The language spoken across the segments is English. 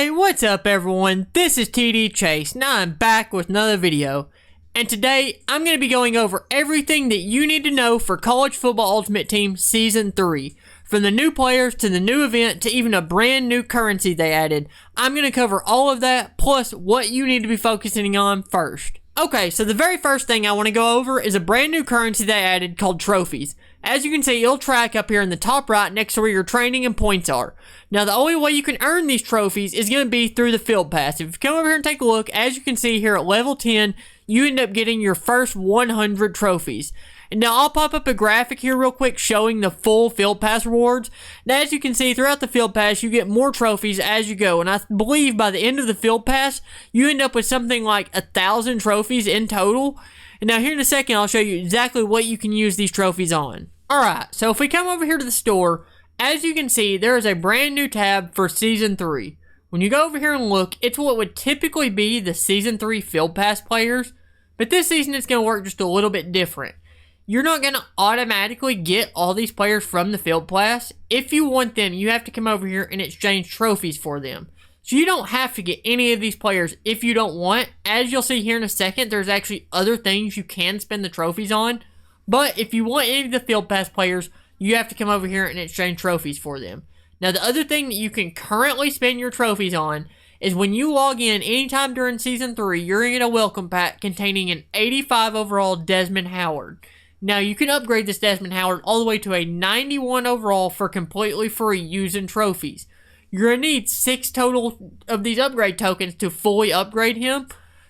Hey, what's up everyone? This is TD Chase. Now I'm back with another video. And today, I'm going to be going over everything that you need to know for College Football Ultimate Team Season 3. From the new players to the new event to even a brand new currency they added. I'm going to cover all of that, plus what you need to be focusing on first. Okay, so the very first thing I want to go over is a brand new currency they added called trophies. As you can see, it'll track up here in the top right next to where your training and points are. Now, the only way you can earn these trophies is going to be through the field pass. If you come over here and take a look, as you can see here at level 10, you end up getting your first 100 trophies. And now, I'll pop up a graphic here real quick showing the full field pass rewards. Now, as you can see, throughout the field pass, you get more trophies as you go. And I believe by the end of the field pass, you end up with something like 1,000 trophies in total. And now, here in a second, I'll show you exactly what you can use these trophies on. Alright, so if we come over here to the store, as you can see, there is a brand new tab for Season 3. When you go over here and look, it's what would typically be the Season 3 Field Pass players, but this season it's going to work just a little bit different. You're not going to automatically get all these players from the Field Pass. If you want them, you have to come over here and exchange trophies for them. So you don't have to get any of these players if you don't want. As you'll see here in a second, there's actually other things you can spend the trophies on. But if you want any of the Field Pass players, you have to come over here and exchange trophies for them. Now, the other thing that you can currently spend your trophies on is when you log in anytime during Season 3, you're going to get a welcome pack containing an 85 overall Desmond Howard. Now, you can upgrade this Desmond Howard all the way to a 91 overall for completely free using trophies. You're going to need 6 total of these upgrade tokens to fully upgrade him.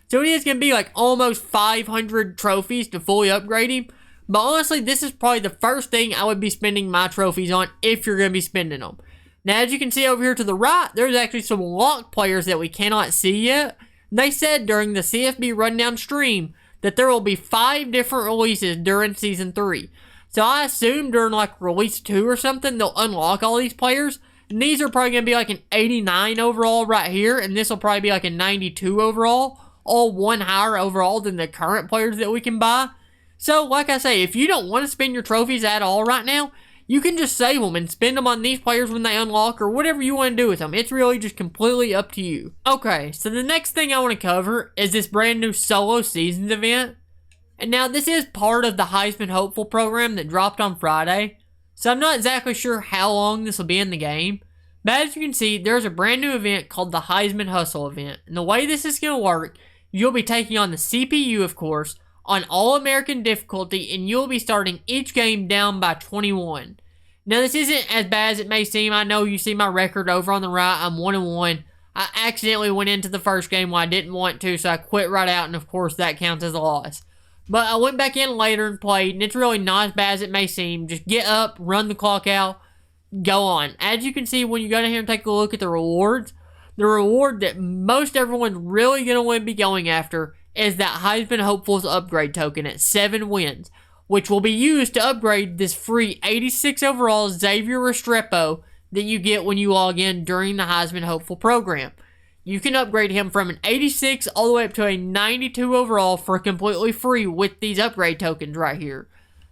So it is going to be like almost 500 trophies to fully upgrade him. But honestly, this is probably the first thing I would be spending my trophies on if you're going to be spending them. Now, as you can see over here to the right, there's actually some locked players that we cannot see yet. They said during the CFB Rundown stream that there will be 5 different releases during Season 3. So I assume during like Release 2 or something, they'll unlock all these players. And these are probably going to be like an 89 overall right here. And this will probably be like a 92 overall. All one higher overall than the current players that we can buy. So, like I say, if you don't want to spend your trophies at all right now, you can just save them and spend them on these players when they unlock or whatever you want to do with them. It's really just completely up to you. Okay, so the next thing I want to cover is this brand new solo seasons event. And now this is part of the Heisman Hopeful program that dropped on Friday. So I'm not exactly sure how long this will be in the game. But as you can see, there's a brand new event called the Heisman Hustle event. And the way this is going to work, you'll be taking on the CPU, of course, on All-American difficulty, and you'll be starting each game down by 21. Now, this isn't as bad as it may seem. I know you see my record over on the right. I'm 1-1. I accidentally went into the first game when I didn't want to, so I quit right out, and of course, that counts as a loss. But I went back in later and played, and it's really not as bad as it may seem. Just get up, run the clock out, go on. As you can see, when you go down here and take a look at the rewards, the reward that most everyone's really going to want to be going after is that Heisman Hopeful's upgrade token at 7 wins, which will be used to upgrade this free 86 overall Xavier Restrepo that you get when you log in during the Heisman Hopeful program. You can upgrade him from an 86 all the way up to a 92 overall for completely free with these upgrade tokens right here.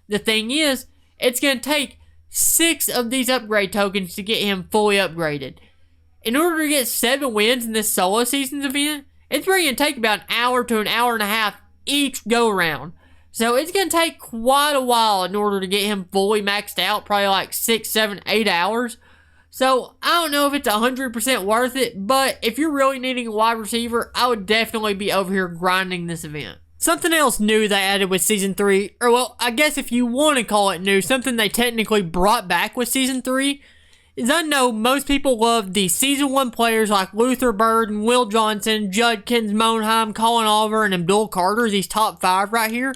The thing is, it's going to take 6 of these upgrade tokens to get him fully upgraded. In order to get 7 wins in this solo seasons event, it's really going to take about an hour to an hour and a half each go-around. So it's going to take quite a while in order to get him fully maxed out. Probably like 6, 7, 8 hours. So I don't know if it's 100% worth it. But if you're really needing a wide receiver, I would definitely be over here grinding this event. Something else new they added with Season 3. Or well, I guess if you want to call it new. Something they technically brought back with Season 3. Is I know most people love the Season 1 players like Luther Bird and Will Johnson, Judkins, Monheim, Colin Oliver, and Abdul Carter, these top 5 right here.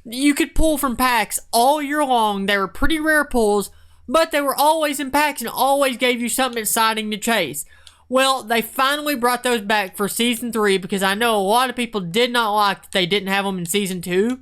You could pull from packs all year long. They were pretty rare pulls, but they were always in packs and always gave you something exciting to chase. Well, they finally brought those back for Season 3 because I know a lot of people did not like that they didn't have them in Season 2.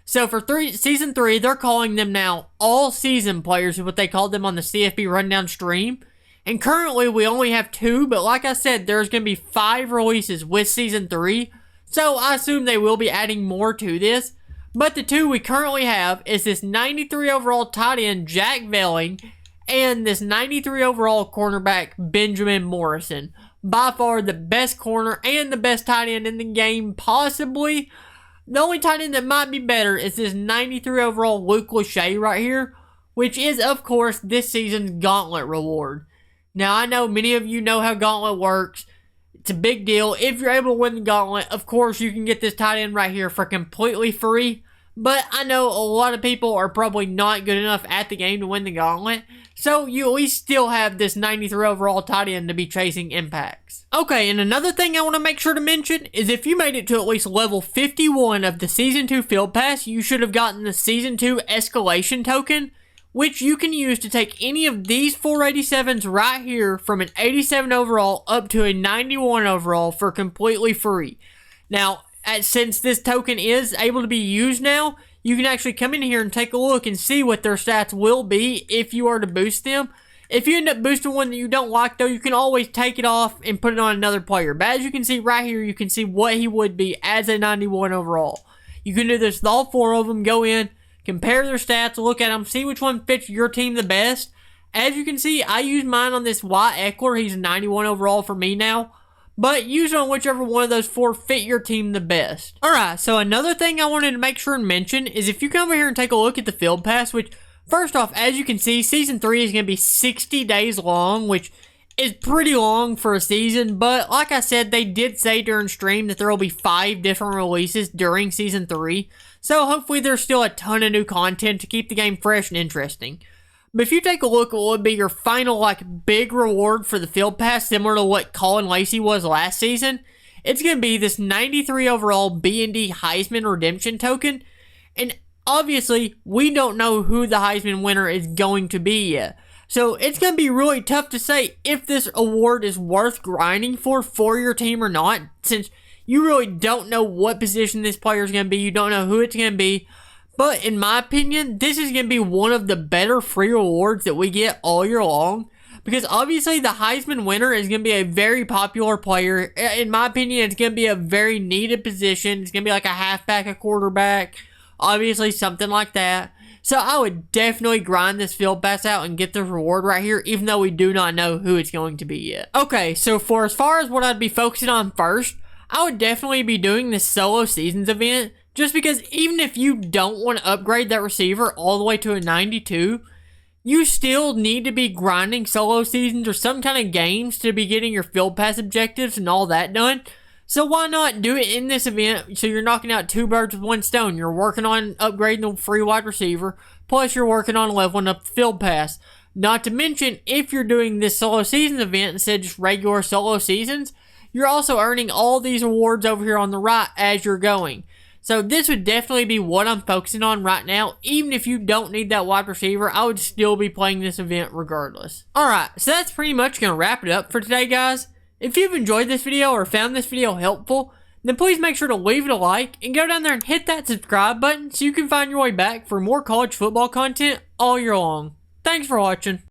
So for Season 3, they're calling them now all-season players, is what they called them on the CFB Rundown stream. And currently, we only have 2, but like I said, there's going to be 5 releases with Season 3. So I assume they will be adding more to this. But the 2 we currently have is this 93 overall tight end, Jack Velling, and this 93 overall cornerback, Benjamin Morrison. by far the best corner and the best tight end in the game, possibly. The only tight end that might be better is this 93 overall Luke Lachey right here, which is, of course, this season's Gauntlet reward. Now, I know many of you know how Gauntlet works. It's a big deal. If you're able to win the Gauntlet, of course, you can get this tight end right here for completely free. But I know a lot of people are probably not good enough at the game to win the Gauntlet. So you at least still have this 93 overall tight end to be chasing impacts. Okay, and another thing I want to make sure to mention is if you made it to at least level 51 of the Season 2 Field Pass, you should have gotten the Season 2 Escalation Token, which you can use to take any of these 487s right here from an 87 overall up to a 91 overall for completely free. Now, since this token is able to be used now, you can actually come in here and take a look and see what their stats will be if you are to boost them. If you end up boosting one that you don't like, though, you can always take it off and put it on another player. But as you can see right here, you can see what he would be as a 91 overall. You can do this with all four of them. Go in, compare their stats, look at them, see which one fits your team the best. As you can see, I use mine on this Wyatt Eckler. He's a 91 overall for me now. But use it on whichever one of those four fit your team the best. Alright, so another thing I wanted to make sure and mention is if you come over here and take a look at the Field Pass, which, first off, as you can see, Season 3 is going to be 60 days long, which is pretty long for a season. But like I said, they did say during stream that there will be 5 different releases during Season 3. So hopefully there's still a ton of new content to keep the game fresh and interesting. But if you take a look at what would be your final, big reward for the Field Pass, similar to what Colin Lacey was last season, it's going to be this 93 overall B&D Heisman Redemption Token. And obviously, we don't know who the Heisman winner is going to be yet. So it's going to be really tough to say if this award is worth grinding for your team or not, since you really don't know what position this player is going to be. You don't know who it's going to be. But in my opinion, this is going to be one of the better free rewards that we get all year long. Because obviously the Heisman winner is going to be a very popular player. In my opinion, it's going to be a very needed position. It's going to be like a halfback, a quarterback. Obviously something like that. So I would definitely grind this Field Pass out and get the reward right here, even though we do not know who it's going to be yet. Okay, so for as far as what I'd be focusing on first, I would definitely be doing this Solo Seasons event. Just because even if you don't want to upgrade that receiver all the way to a 92, you still need to be grinding solo seasons or some kind of games to be getting your Field Pass objectives and all that done. So why not do it in this event so you're knocking out 2 birds with 1 stone. You're working on upgrading the free wide receiver, plus you're working on leveling up the Field Pass. Not to mention, if you're doing this solo seasons event instead of just regular solo seasons, you're also earning all these rewards over here on the right as you're going. So this would definitely be what I'm focusing on right now. Even if you don't need that wide receiver, I would still be playing this event regardless. Alright, so that's pretty much going to wrap it up for today, guys. If you've enjoyed this video or found this video helpful, then please make sure to leave it a like and go down there and hit that subscribe button so you can find your way back for more college football content all year long. Thanks for watching.